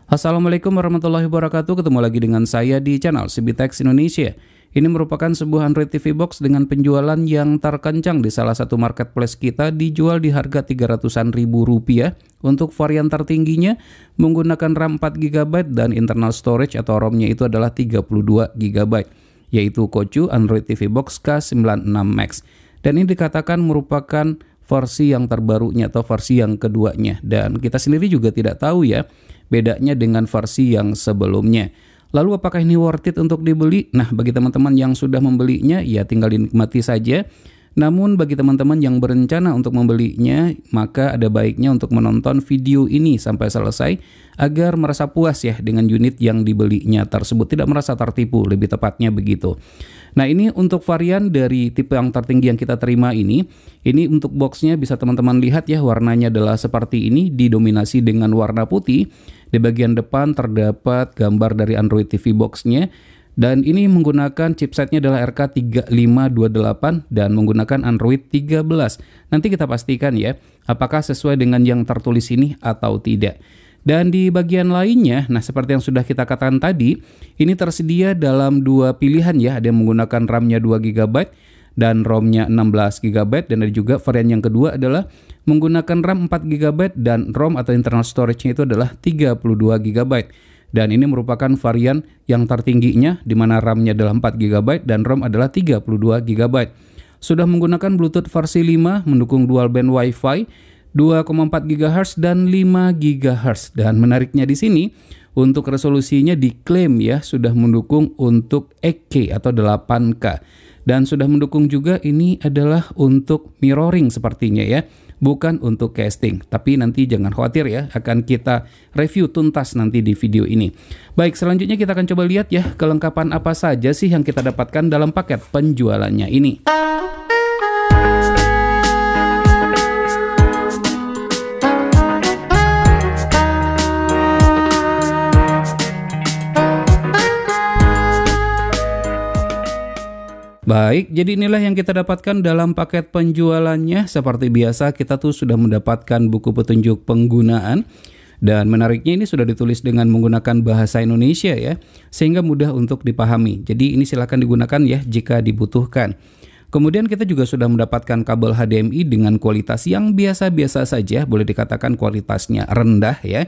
Assalamualaikum warahmatullahi wabarakatuh. Ketemu lagi dengan saya di channel CBTech Indonesia. Ini merupakan sebuah Android TV Box dengan penjualan yang terkencang di salah satu marketplace kita, dijual di harga 300-an ribu rupiah. Untuk varian tertingginya menggunakan RAM 4GB dan internal storage atau ROM-nya itu adalah 32GB, yaitu Kochu Android TV Box K96 Max. Dan ini dikatakan merupakan versi yang terbarunya atau versi yang keduanya. Dan kita sendiri juga tidak tahu ya bedanya dengan versi yang sebelumnya. Lalu apakah ini worth it untuk dibeli? Nah, bagi teman-teman yang sudah membelinya, ya tinggal dinikmati saja. Namun bagi teman-teman yang berencana untuk membelinya, maka ada baiknya untuk menonton video ini sampai selesai agar merasa puas ya dengan unit yang dibelinya tersebut, tidak merasa tertipu, lebih tepatnya begitu. Nah, ini untuk varian dari tipe yang tertinggi yang kita terima ini untuk boxnya bisa teman-teman lihat ya, warnanya adalah seperti ini, didominasi dengan warna putih. Di bagian depan terdapat gambar dari Android TV boxnya. Dan ini menggunakan chipsetnya adalah RK3528 dan menggunakan Android 13. Nanti kita pastikan ya, apakah sesuai dengan yang tertulis ini atau tidak. Dan di bagian lainnya, nah seperti yang sudah kita katakan tadi, ini tersedia dalam dua pilihan ya. Ada yang menggunakan RAM-nya 2GB dan ROM-nya 16GB. Dan ada juga varian yang kedua adalah menggunakan RAM 4GB dan ROM atau internal storage-nya itu adalah 32GB. Dan ini merupakan varian yang tertingginya, di mana RAM-nya adalah 4GB dan ROM adalah 32GB. Sudah menggunakan Bluetooth versi 5, mendukung dual band Wi-Fi, 2,4 GHz dan 5 GHz. Dan menariknya di sini, untuk resolusinya diklaim ya, sudah mendukung untuk 8K atau 8K. Dan sudah mendukung juga ini adalah untuk mirroring sepertinya ya, bukan untuk casting. Tapi nanti jangan khawatir ya, akan kita review tuntas nanti di video ini. Baik, selanjutnya kita akan coba lihat ya, kelengkapan apa saja sih yang kita dapatkan dalam paket penjualannya ini. Baik, jadi inilah yang kita dapatkan dalam paket penjualannya. Seperti biasa kita tuh sudah mendapatkan buku petunjuk penggunaan. Dan menariknya ini sudah ditulis dengan menggunakan bahasa Indonesia ya, sehingga mudah untuk dipahami. Jadi ini silakan digunakan ya jika dibutuhkan. Kemudian kita juga sudah mendapatkan kabel HDMI dengan kualitas yang biasa-biasa saja, boleh dikatakan kualitasnya rendah ya.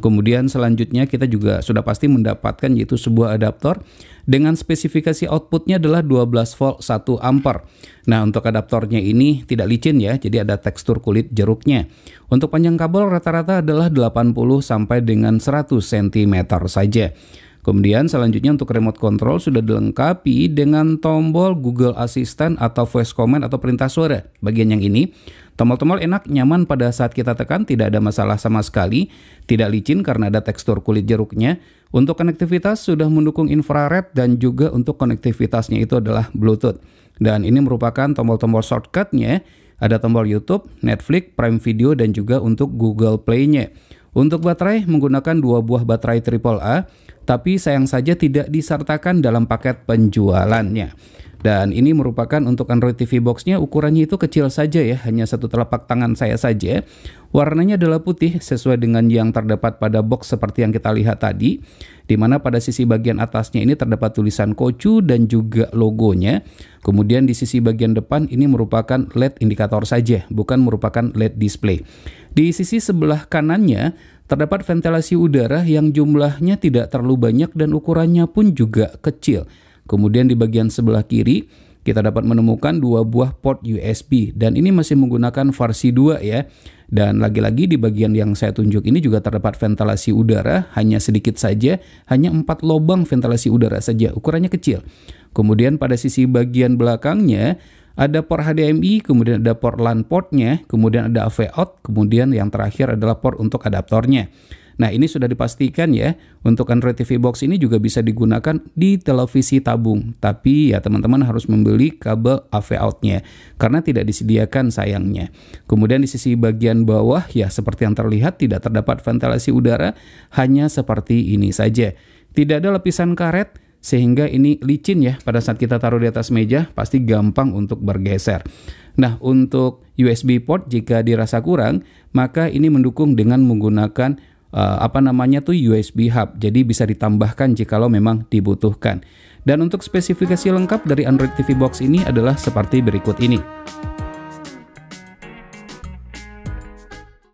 Kemudian selanjutnya kita juga sudah pasti mendapatkan yaitu sebuah adaptor dengan spesifikasi outputnya adalah 12 volt 1 ampere. Nah, untuk adaptornya ini tidak licin ya, jadi ada tekstur kulit jeruknya. Untuk panjang kabel rata-rata adalah 80 sampai dengan 100 cm saja. Kemudian selanjutnya untuk remote control sudah dilengkapi dengan tombol Google Assistant atau voice command atau perintah suara. Bagian yang ini, tombol-tombol enak, nyaman pada saat kita tekan, tidak ada masalah sama sekali, tidak licin karena ada tekstur kulit jeruknya. Untuk konektivitas sudah mendukung infrared dan juga untuk konektivitasnya itu adalah Bluetooth. Dan ini merupakan tombol-tombol shortcutnya, ada tombol YouTube, Netflix, Prime Video dan juga untuk Google Play-nya. Untuk baterai menggunakan 2 buah baterai AAA, tapi sayang saja tidak disertakan dalam paket penjualannya. Dan ini merupakan untuk Android TV Box-nya, ukurannya itu kecil saja ya, hanya satu telapak tangan saya saja. Warnanya adalah putih sesuai dengan yang terdapat pada box seperti yang kita lihat tadi, di mana pada sisi bagian atasnya ini terdapat tulisan Kochu dan juga logonya. Kemudian di sisi bagian depan ini merupakan LED indikator saja, bukan merupakan LED display. Di sisi sebelah kanannya terdapat ventilasi udara yang jumlahnya tidak terlalu banyak dan ukurannya pun juga kecil. Kemudian di bagian sebelah kiri kita dapat menemukan 2 buah port USB dan ini masih menggunakan versi 2 ya. Dan lagi-lagi di bagian yang saya tunjuk ini juga terdapat ventilasi udara, hanya sedikit saja, hanya 4 lubang ventilasi udara saja, ukurannya kecil. Kemudian pada sisi bagian belakangnya ada port HDMI, kemudian ada port LAN portnya, kemudian ada AV out, kemudian yang terakhir adalah port untuk adaptornya. Nah, ini sudah dipastikan ya, untuk Android TV Box ini juga bisa digunakan di televisi tabung. Tapi ya teman-teman harus membeli kabel AV out-nya, karena tidak disediakan sayangnya. Kemudian di sisi bagian bawah ya seperti yang terlihat tidak terdapat ventilasi udara, hanya seperti ini saja. Tidak ada lapisan karet, sehingga ini licin ya, pada saat kita taruh di atas meja pasti gampang untuk bergeser. Nah, untuk USB port jika dirasa kurang, maka ini mendukung dengan menggunakan USB hub. Jadi bisa ditambahkan jikalau memang dibutuhkan. Dan untuk spesifikasi lengkap dari Android TV Box ini adalah seperti berikut ini.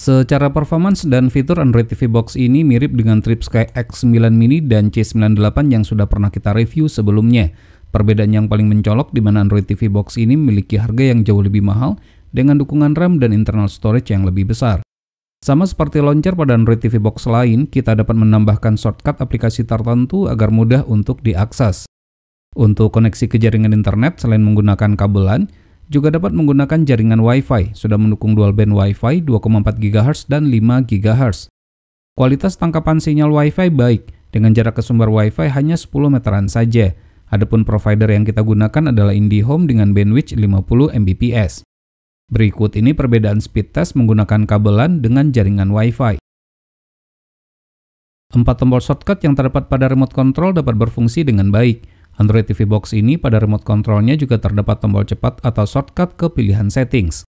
Secara performance dan fitur, Android TV Box ini mirip dengan Trip Sky X9 Mini dan C98 yang sudah pernah kita review sebelumnya. Perbedaan yang paling mencolok di mana Android TV Box ini memiliki harga yang jauh lebih mahal dengan dukungan RAM dan internal storage yang lebih besar. Sama seperti launcher pada Android TV Box lain, kita dapat menambahkan shortcut aplikasi tertentu agar mudah untuk diakses. Untuk koneksi ke jaringan internet selain menggunakan kabelan, juga dapat menggunakan jaringan Wi-Fi, sudah mendukung dual band Wi-Fi 2,4 GHz dan 5 GHz. Kualitas tangkapan sinyal Wi-Fi baik, dengan jarak ke sumber Wi-Fi hanya 10 meteran saja. Adapun provider yang kita gunakan adalah IndiHome dengan bandwidth 50 Mbps. Berikut ini perbedaan speed test menggunakan kabelan dengan jaringan Wi-Fi. 4 tombol shortcut yang terdapat pada remote control dapat berfungsi dengan baik. Android TV Box ini pada remote controlnya juga terdapat tombol cepat atau shortcut ke pilihan settings.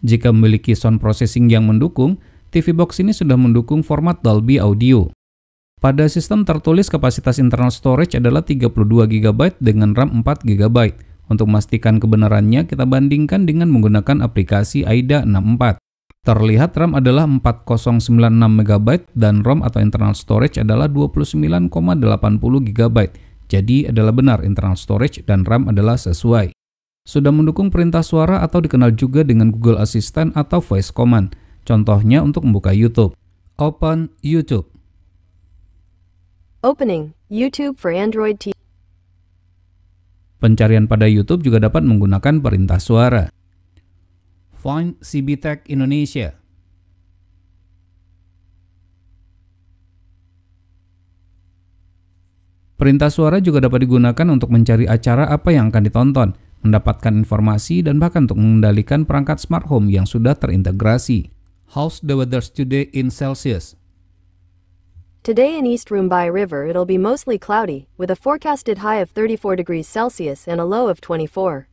Jika memiliki sound processing yang mendukung, TV Box ini sudah mendukung format Dolby Audio. Pada sistem tertulis kapasitas internal storage adalah 32 GB dengan RAM 4 GB. Untuk memastikan kebenarannya, kita bandingkan dengan menggunakan aplikasi AIDA 64. Terlihat RAM adalah 4096 MB dan ROM atau internal storage adalah 29,80 GB. Jadi adalah benar internal storage dan RAM adalah sesuai. Sudah mendukung perintah suara atau dikenal juga dengan Google Assistant atau Voice Command. Contohnya untuk membuka YouTube. Open YouTube. Opening YouTube for Android TV. Pencarian pada YouTube juga dapat menggunakan perintah suara. Find CBTech Indonesia. Perintah suara juga dapat digunakan untuk mencari acara apa yang akan ditonton, mendapatkan informasi, dan bahkan untuk mengendalikan perangkat smart home yang sudah terintegrasi. How's the weather today in Celsius? Today in East Rumbai River it'll be mostly cloudy, with a forecasted high of 34 degrees Celsius and a low of 24.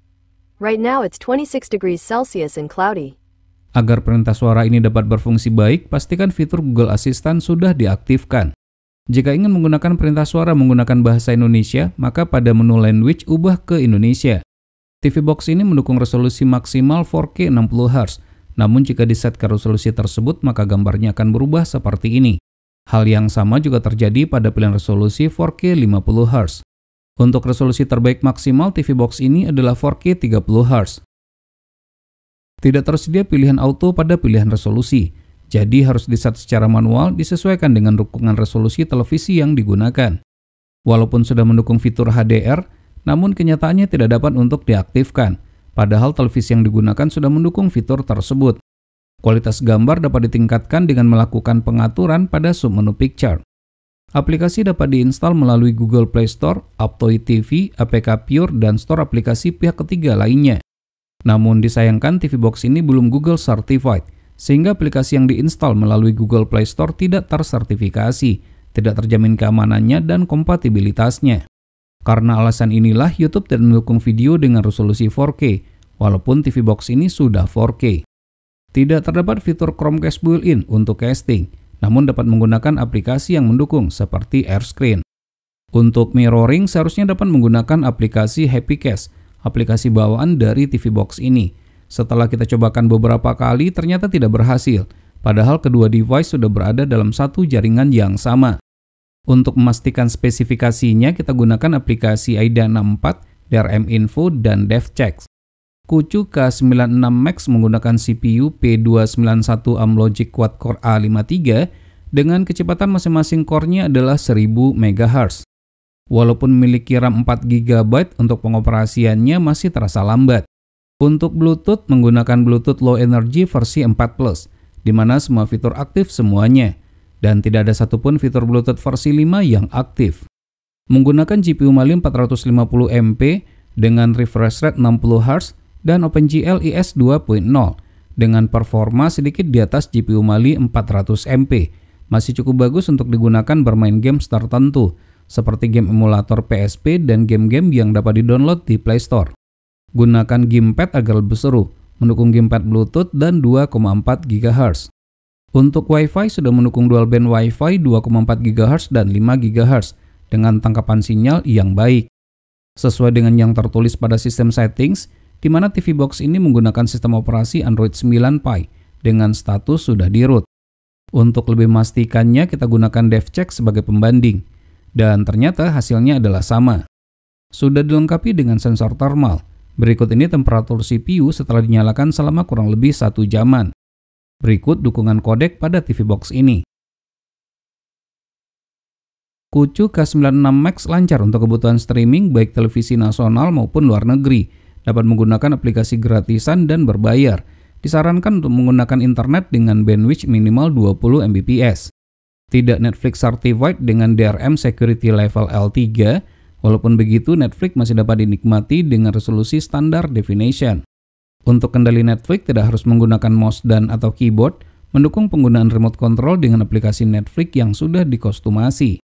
Right now it's 26 degrees Celsius and cloudy. Agar perintah suara ini dapat berfungsi baik, pastikan fitur Google Assistant sudah diaktifkan. Jika ingin menggunakan perintah suara menggunakan bahasa Indonesia, maka pada menu language ubah ke Indonesia. TV Box ini mendukung resolusi maksimal 4K 60Hz. Namun jika diset ke resolusi tersebut, maka gambarnya akan berubah seperti ini. Hal yang sama juga terjadi pada pilihan resolusi 4K 50Hz. Untuk resolusi terbaik maksimal TV Box ini adalah 4K 30Hz. Tidak tersedia pilihan auto pada pilihan resolusi. Jadi harus diset secara manual disesuaikan dengan dukungan resolusi televisi yang digunakan. Walaupun sudah mendukung fitur HDR, namun kenyataannya tidak dapat untuk diaktifkan. Padahal televisi yang digunakan sudah mendukung fitur tersebut. Kualitas gambar dapat ditingkatkan dengan melakukan pengaturan pada submenu Picture. Aplikasi dapat diinstal melalui Google Play Store, Aptoide TV, APK Pure, dan store aplikasi pihak ketiga lainnya. Namun disayangkan TV Box ini belum Google Certified, sehingga aplikasi yang diinstal melalui Google Play Store tidak tersertifikasi, tidak terjamin keamanannya dan kompatibilitasnya. Karena alasan inilah YouTube tidak mendukung video dengan resolusi 4K, walaupun TV Box ini sudah 4K. Tidak terdapat fitur Chromecast built-in untuk casting, namun dapat menggunakan aplikasi yang mendukung seperti AirScreen. Untuk mirroring seharusnya dapat menggunakan aplikasi HappyCast, aplikasi bawaan dari TV Box ini. Setelah kita cobakan beberapa kali, ternyata tidak berhasil, padahal kedua device sudah berada dalam satu jaringan yang sama. Untuk memastikan spesifikasinya, kita gunakan aplikasi AIDA 64, DRM Info, dan DevCheck. Kucu K96 Max menggunakan CPU P291 Amlogic Quad-Core A53 dengan kecepatan masing-masing core-nya adalah 1000 MHz. Walaupun memiliki RAM 4 GB untuk pengoperasiannya masih terasa lambat. Untuk Bluetooth menggunakan Bluetooth Low Energy versi 4+, di mana semua fitur aktif semuanya, dan tidak ada satupun fitur Bluetooth versi 5 yang aktif. Menggunakan GPU Mali 450MP dengan refresh rate 60Hz dan OpenGL IS 2.0 dengan performa sedikit di atas GPU Mali 400MP, masih cukup bagus untuk digunakan bermain games tertentu, seperti game emulator PSP dan game-game yang dapat di-download di Play Store. Gunakan gamepad agar lebih seru, mendukung gamepad Bluetooth dan 2,4 GHz. Untuk Wi-Fi sudah mendukung dual band Wi-Fi 2,4 GHz dan 5 GHz dengan tangkapan sinyal yang baik. Sesuai dengan yang tertulis pada sistem settings, di mana TV box ini menggunakan sistem operasi Android 9 Pie dengan status sudah di root. Untuk lebih memastikannya, kita gunakan DevCheck sebagai pembanding. Dan ternyata hasilnya adalah sama. Sudah dilengkapi dengan sensor thermal. Berikut ini temperatur CPU setelah dinyalakan selama kurang lebih 1 jaman. Berikut dukungan kodek pada TV box ini. Kucu K96 Max lancar untuk kebutuhan streaming baik televisi nasional maupun luar negeri. Dapat menggunakan aplikasi gratisan dan berbayar. Disarankan untuk menggunakan internet dengan bandwidth minimal 20 Mbps. Tidak Netflix certified dengan DRM Security Level L3. Walaupun begitu, Netflix masih dapat dinikmati dengan resolusi standar definition. Untuk kendali Netflix tidak harus menggunakan mouse dan atau keyboard, mendukung penggunaan remote control dengan aplikasi Netflix yang sudah dikostumasi.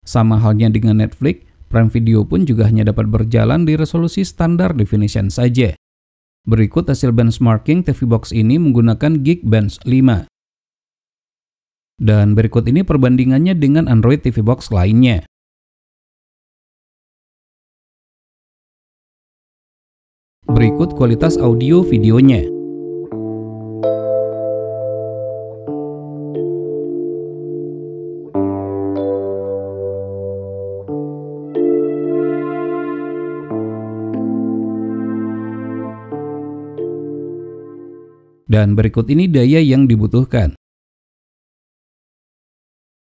Sama halnya dengan Netflix, Prime Video pun juga hanya dapat berjalan di resolusi standar definition saja. Berikut hasil benchmarking TV box ini menggunakan Geekbench 5. Dan berikut ini perbandingannya dengan Android TV box lainnya. Berikut kualitas audio videonya. Dan berikut ini daya yang dibutuhkan.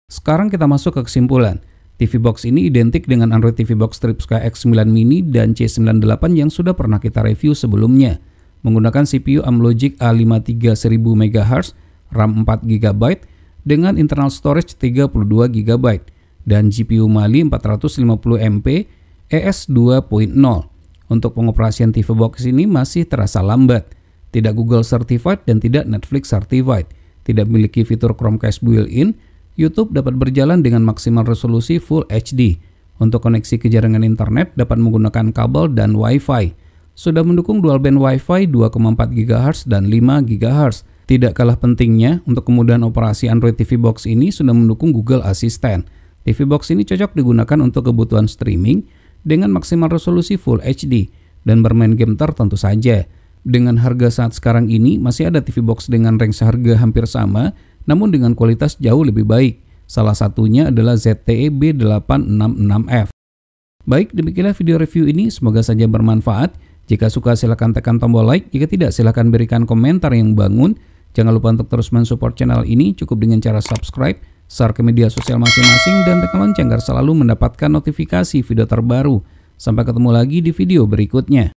Sekarang kita masuk ke kesimpulan. TV box ini identik dengan Android TV box Tripska X9 Mini dan C98 yang sudah pernah kita review sebelumnya. Menggunakan CPU Amlogic A53 1000 MHz, RAM 4 GB dengan internal storage 32 GB dan GPU Mali 450 MP ES 2.0. Untuk pengoperasian TV box ini masih terasa lambat. Tidak Google Certified dan tidak Netflix Certified. Tidak memiliki fitur Chromecast built-in. YouTube dapat berjalan dengan maksimal resolusi Full HD. Untuk koneksi ke jaringan internet dapat menggunakan kabel dan Wi-Fi. Sudah mendukung dual band Wi-Fi 2,4 GHz dan 5 GHz. Tidak kalah pentingnya, untuk kemudahan operasi Android TV Box ini sudah mendukung Google Assistant. TV Box ini cocok digunakan untuk kebutuhan streaming dengan maksimal resolusi Full HD dan bermain game tertentu saja. Dengan harga saat sekarang ini, masih ada TV box dengan range harga hampir sama, namun dengan kualitas jauh lebih baik. Salah satunya adalah ZTE B866F. Baik, demikianlah video review ini, semoga saja bermanfaat. Jika suka silahkan tekan tombol like, jika tidak silahkan berikan komentar yang bangun. Jangan lupa untuk terus mensupport channel ini, cukup dengan cara subscribe, share ke media sosial masing-masing, dan tekan lonceng agar selalu mendapatkan notifikasi video terbaru. Sampai ketemu lagi di video berikutnya.